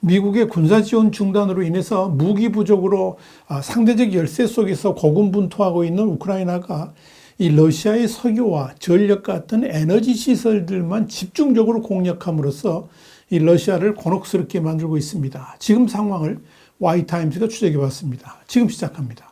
미국의 군사 지원 중단으로 인해서 무기 부족으로 상대적 열세 속에서 고군분투하고 있는 우크라이나가 이 러시아의 석유와 전력 같은 에너지 시설들만 집중적으로 공략함으로써 이 러시아를 곤혹스럽게 만들고 있습니다. 지금 상황을 Y타임스가 추적해 봤습니다. 지금 시작합니다.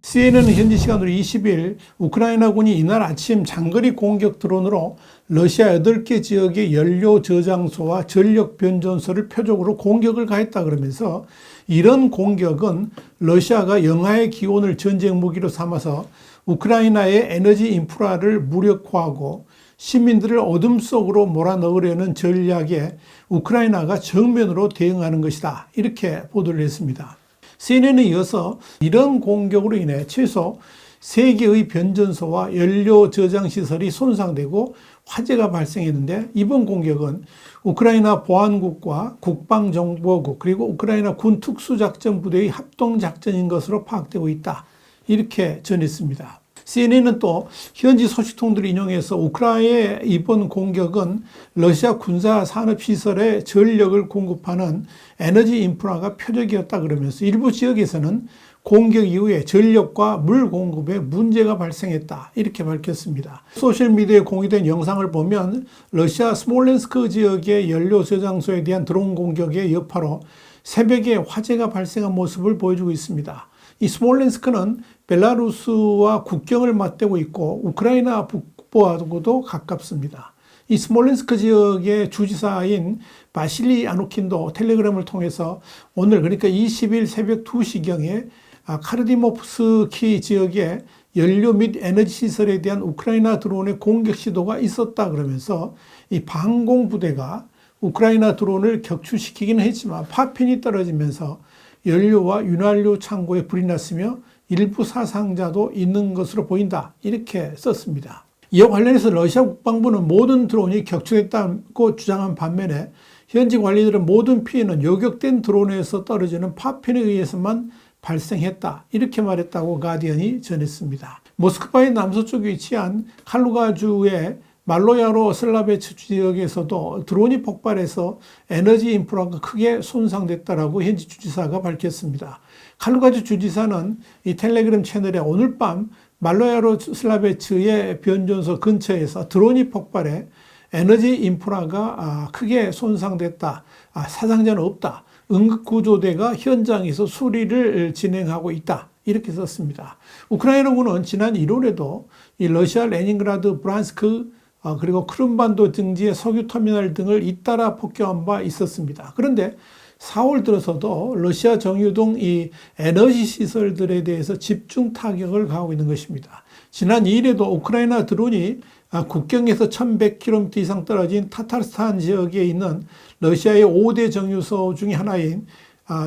CNN은 현지 시간으로 20일 우크라이나군이 이날 아침 장거리 공격 드론으로 러시아 8개 지역의 연료 저장소와 전력 변전소를 표적으로 공격을 가했다 그러면서 이런 공격은 러시아가 영하의 기온을 전쟁 무기로 삼아서 우크라이나의 에너지 인프라를 무력화하고 시민들을 어둠 속으로 몰아넣으려는 전략에 우크라이나가 정면으로 대응하는 것이다. 이렇게 보도를 했습니다. CNN에 이어서 이런 공격으로 인해 최소 3개의 변전소와 연료 저장 시설이 손상되고 화재가 발생했는데 이번 공격은 우크라이나 보안국과 국방정보국 그리고 우크라이나 군 특수작전부대의 합동작전인 것으로 파악되고 있다. 이렇게 전했습니다. CNN은 또 현지 소식통들을 인용해서 우크라이나의 이번 공격은 러시아 군사 산업시설에 전력을 공급하는 에너지 인프라가 표적이었다 그러면서 일부 지역에서는 공격 이후에 전력과 물 공급에 문제가 발생했다. 이렇게 밝혔습니다. 소셜미디어에 공유된 영상을 보면 러시아 스몰렌스크 지역의 연료 저장소에 대한 드론 공격의 여파로 새벽에 화재가 발생한 모습을 보여주고 있습니다. 이 스몰렌스크는 벨라루스와 국경을 맞대고 있고 우크라이나 북부하고도 가깝습니다. 이 스몰렌스크 지역의 주지사인 바실리 아누킨도 텔레그램을 통해서 오늘 그러니까 20일 새벽 2시경에 카르디모프스키 지역의 연료 및 에너지 시설에 대한 우크라이나 드론의 공격 시도가 있었다 그러면서 이 방공부대가 우크라이나 드론을 격추시키기는 했지만 파편이 떨어지면서 연료와 윤활유 창고에 불이 났으며 일부 사상자도 있는 것으로 보인다. 이렇게 썼습니다. 이와 관련해서 러시아 국방부는 모든 드론이 격추됐다고 주장한 반면에 현지 관리들은 모든 피해는 요격된 드론에서 떨어지는 파편에 의해서만 발생했다. 이렇게 말했다고 가디언이 전했습니다. 모스크바의 남서쪽에 위치한 칼루가주의 말로야로 슬라베츠 지역에서도 드론이 폭발해서 에너지 인프라가 크게 손상됐다라고 현지 주지사가 밝혔습니다. 칼루가주 주지사는 이 텔레그램 채널에 오늘 밤 말로야로 슬라베츠의 변전소 근처에서 드론이 폭발해 에너지 인프라가 크게 손상됐다. 사상자는 없다. 응급구조대가 현장에서 수리를 진행하고 있다. 이렇게 썼습니다. 우크라이나군은 지난 1월에도 이 러시아 레닌그라드, 브란스크 그리고 크림반도 등지의 석유터미널 등을 잇따라 폭격한 바 있었습니다. 그런데 4월 들어서도 러시아 정유 등 이 에너지 시설들에 대해서 집중 타격을 가하고 있는 것입니다. 지난 2일에도 우크라이나 드론이 국경에서 1100km 이상 떨어진 타타르스탄 지역에 있는 러시아의 5대 정유소 중의 하나인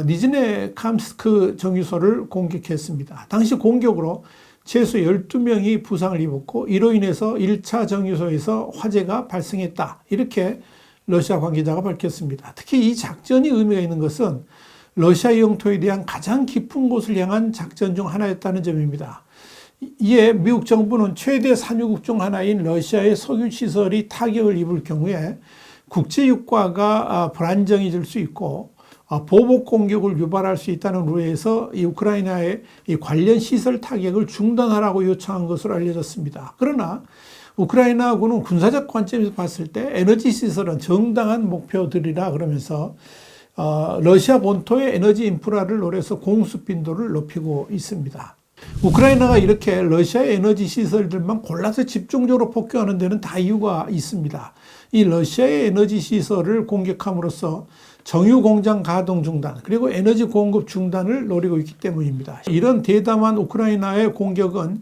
니즈네캄스크 정유소를 공격했습니다. 당시 공격으로 최소 12명이 부상을 입었고 이로 인해서 1차 정유소에서 화재가 발생했다. 이렇게 러시아 관계자가 밝혔습니다. 특히 이 작전이 의미가 있는 것은 러시아 영토에 대한 가장 깊은 곳을 향한 작전 중 하나였다는 점입니다. 이에 미국 정부는 최대 산유국 중 하나인 러시아의 석유시설이 타격을 입을 경우에 국제유가가 불안정해질 수 있고 보복 공격을 유발할 수 있다는 우려에서 이 우크라이나의 이 관련 시설 타격을 중단하라고 요청한 것으로 알려졌습니다. 그러나 우크라이나군은 군사적 관점에서 봤을 때 에너지 시설은 정당한 목표들이라 그러면서 러시아 본토의 에너지 인프라를 노려서 공습 빈도를 높이고 있습니다. 우크라이나가 이렇게 러시아의 에너지 시설들만 골라서 집중적으로 폭격하는 데는 다 이유가 있습니다. 이 러시아의 에너지 시설을 공격함으로써 정유 공장 가동 중단 그리고 에너지 공급 중단을 노리고 있기 때문입니다. 이런 대담한 우크라이나의 공격은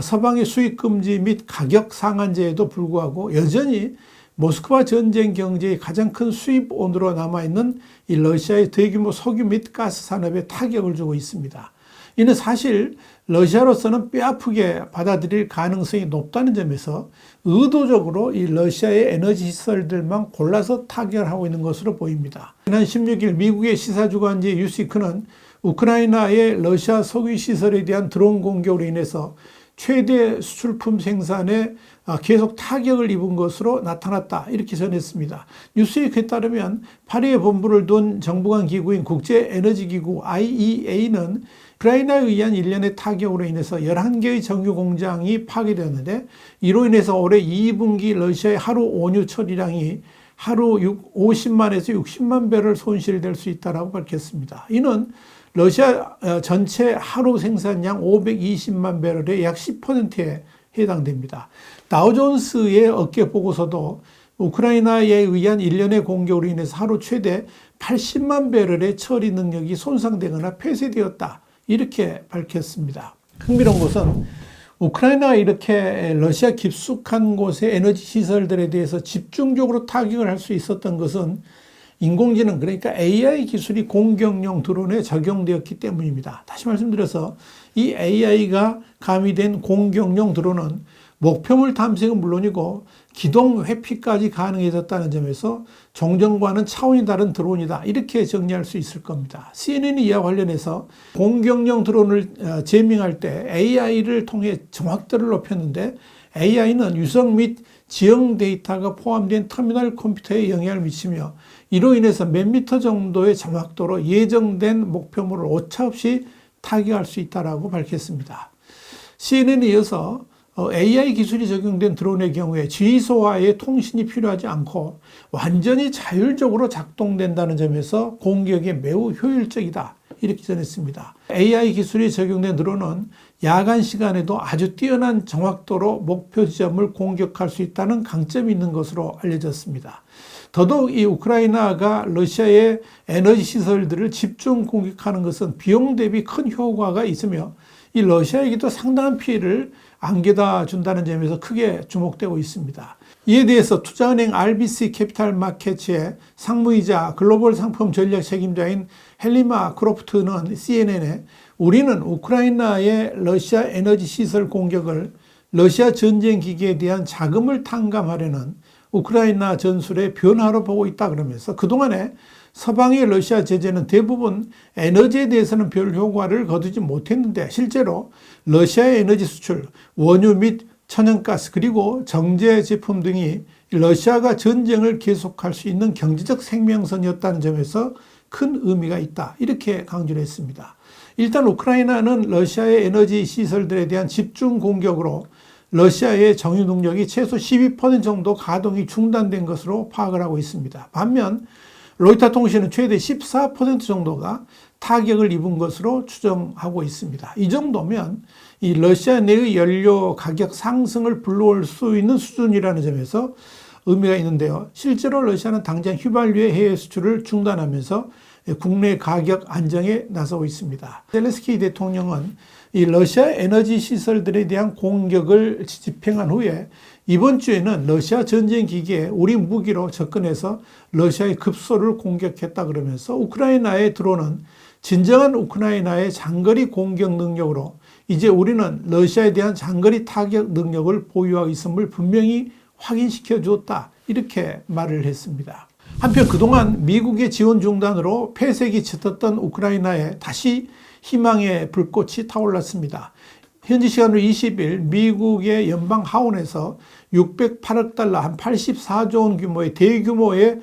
서방의 수입 금지 및 가격 상한제에도 불구하고 여전히 모스크바 전쟁 경제의 가장 큰 수입원으로 남아있는 이 러시아의 대규모 석유 및 가스 산업에 타격을 주고 있습니다. 이는 사실 러시아로서는 뼈아프게 받아들일 가능성이 높다는 점에서 의도적으로 이 러시아의 에너지 시설들만 골라서 타격을 하고 있는 것으로 보입니다. 지난 16일 미국의 시사주간지 뉴스위크는 우크라이나의 러시아 석유 시설에 대한 드론 공격으로 인해서 최대 수출품 생산에 계속 타격을 입은 것으로 나타났다. 이렇게 전했습니다. 뉴스웨이크에 따르면 파리에 본부를 둔 정부 간 기구인 국제에너지기구 IEA는 우크라이나에 의한 일련의 타격으로 인해서 11개의 정유 공장이 파괴되었는데, 이로 인해서 올해 2분기 러시아의 하루 원유 처리량이 하루 50만에서 60만 배럴 손실될 수 있다고 밝혔습니다. 이는 러시아 전체 하루 생산량 520만 배럴의 약 10%에 해당됩니다. 다우존스의 업계 보고서도 우크라이나에 의한 일련의 공격으로 인해서 하루 최대 80만 배럴의 처리 능력이 손상되거나 폐쇄되었다. 이렇게 밝혔습니다. 흥미로운 것은 우크라이나가 이렇게 러시아 깊숙한 곳의 에너지 시설들에 대해서 집중적으로 타격을 할 수 있었던 것은 인공지능, 그러니까 AI 기술이 공격용 드론에 적용되었기 때문입니다. 다시 말씀드려서 이 AI가 가미된 공격용 드론은 목표물 탐색은 물론이고 기동 회피까지 가능해졌다는 점에서 종전과는 차원이 다른 드론이다. 이렇게 정리할 수 있을 겁니다. CNN이 이와 관련해서 공격용 드론을 제밍할 때 AI를 통해 정확도를 높였는데, AI는 유성 및 지형 데이터가 포함된 터미널 컴퓨터에 영향을 미치며 이로 인해서 몇 미터 정도의 정확도로 예정된 목표물을 오차없이 타격할 수 있다고 밝혔습니다. CNN에 이어서 AI 기술이 적용된 드론의 경우에 지휘소와의 통신이 필요하지 않고 완전히 자율적으로 작동된다는 점에서 공격에 매우 효율적이다. 이렇게 전했습니다. AI 기술이 적용된 드론은 야간 시간에도 아주 뛰어난 정확도로 목표 지점을 공격할 수 있다는 강점이 있는 것으로 알려졌습니다. 더더욱 이 우크라이나가 러시아의 에너지 시설들을 집중 공격하는 것은 비용 대비 큰 효과가 있으며 이 러시아에게도 상당한 피해를 안겨다 준다는 점에서 크게 주목되고 있습니다. 이에 대해서 투자은행 RBC 캐피탈 마켓의 상무이자 글로벌 상품 전략 책임자인 헬리마 크로프트는 CNN에 우리는 우크라이나의 러시아 에너지 시설 공격을 러시아 전쟁 기기에 대한 자금을 탕감하려는 우크라이나 전술의 변화로 보고 있다 그러면서 그동안에 서방의 러시아 제재는 대부분 에너지에 대해서는 별 효과를 거두지 못했는데 실제로 러시아의 에너지 수출, 원유 및 천연가스 그리고 정제 제품 등이 러시아가 전쟁을 계속할 수 있는 경제적 생명선이었다는 점에서 큰 의미가 있다. 이렇게 강조를 했습니다. 일단 우크라이나는 러시아의 에너지 시설들에 대한 집중 공격으로 러시아의 정유 능력이 최소 12% 정도 가동이 중단된 것으로 파악을 하고 있습니다. 반면 로이터 통신은 최대 14% 정도가 타격을 입은 것으로 추정하고 있습니다. 이 정도면 이 러시아 내의 연료 가격 상승을 불러올 수 있는 수준이라는 점에서 의미가 있는데요. 실제로 러시아는 당장 휘발유의 해외 수출을 중단하면서 국내 가격 안정에 나서고 있습니다. 젤렌스키 대통령은 이 러시아 에너지 시설들에 대한 공격을 집행한 후에 이번 주에는 러시아 전쟁 기기에 우리 무기로 접근해서 러시아의 급소를 공격했다 그러면서 우크라이나의 드론은 진정한 우크라이나의 장거리 공격 능력으로 이제 우리는 러시아에 대한 장거리 타격 능력을 보유하고 있음을 분명히 확인시켜 주었다. 이렇게 말을 했습니다. 한편 그동안 미국의 지원 중단으로 폐색이 짙었던 우크라이나에 다시 희망의 불꽃이 타올랐습니다. 현지 시간으로 20일 미국의 연방 하원에서 608억 달러 한 84조 원 규모의 대규모의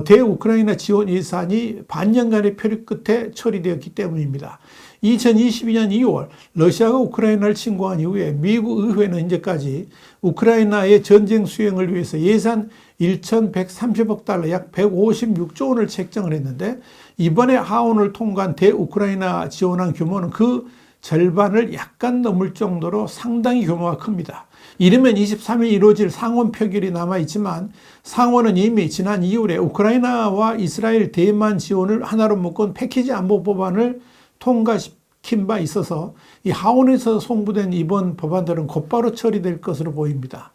대우크라이나 지원 예산이 반년간의 표류 끝에 처리되었기 때문입니다. 2022년 2월 러시아가 우크라이나를 침공한 이후에 미국 의회는 현재까지 우크라이나의 전쟁 수행을 위해서 예산 1,130억 달러 약 156조 원을 책정을 했는데 이번에 하원을 통과한 대우크라이나 지원안 규모는 그 절반을 약간 넘을 정도로 상당히 규모가 큽니다. 이르면 23일 이루어질 상원 표결이 남아있지만 상원은 이미 지난 2월에 우크라이나와 이스라엘 대만 지원을 하나로 묶은 패키지 안보 법안을 통과시킨 바 있어서 이 하원에서 송부된 이번 법안들은 곧바로 처리될 것으로 보입니다.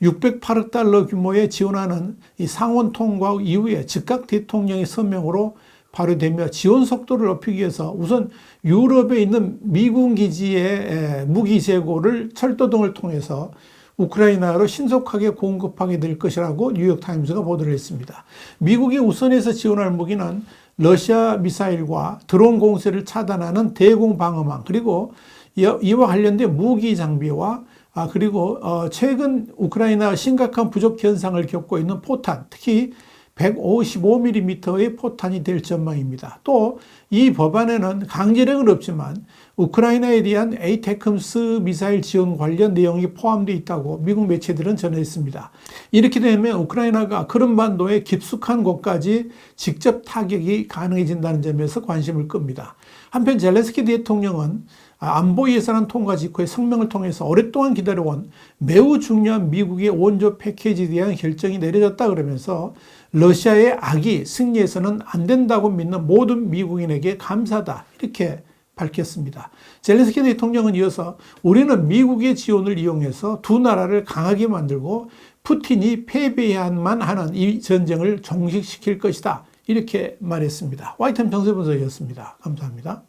608억 달러 규모의 지원안은 이 상원 통과 이후에 즉각 대통령의 서명으로 발효되며 지원 속도를 높이기 위해서 우선 유럽에 있는 미군 기지의 무기 재고를 철도 등을 통해서 우크라이나로 신속하게 공급하게 될 것이라고 뉴욕타임스가 보도를 했습니다. 미국이 우선해서 지원할 무기는 러시아 미사일과 드론 공세를 차단하는 대공 방어망, 그리고 이와 관련된 무기 장비와 그리고 최근 우크라이나가 심각한 부족 현상을 겪고 있는 포탄, 특히 155mm의 포탄이 될 전망입니다. 또 이 법안에는 강제력은 없지만 우크라이나에 대한 에이테크스 미사일 지원 관련 내용이 포함되어 있다고 미국 매체들은 전했습니다. 이렇게 되면 우크라이나가 크림반도의 깊숙한 곳까지 직접 타격이 가능해진다는 점에서 관심을 끕니다. 한편 젤렌스키 대통령은 안보 예산안 통과 직후에 성명을 통해서 오랫동안 기다려온 매우 중요한 미국의 원조 패키지에 대한 결정이 내려졌다 그러면서 러시아의 악이 승리해서는 안 된다고 믿는 모든 미국인에게 감사다, 이렇게 밝혔습니다. 젤렌스키 대통령은 이어서 우리는 미국의 지원을 이용해서 두 나라를 강하게 만들고 푸틴이 패배해야만 하는 이 전쟁을 종식시킬 것이다, 이렇게 말했습니다. 화이트함 정세분석이었습니다. 감사합니다.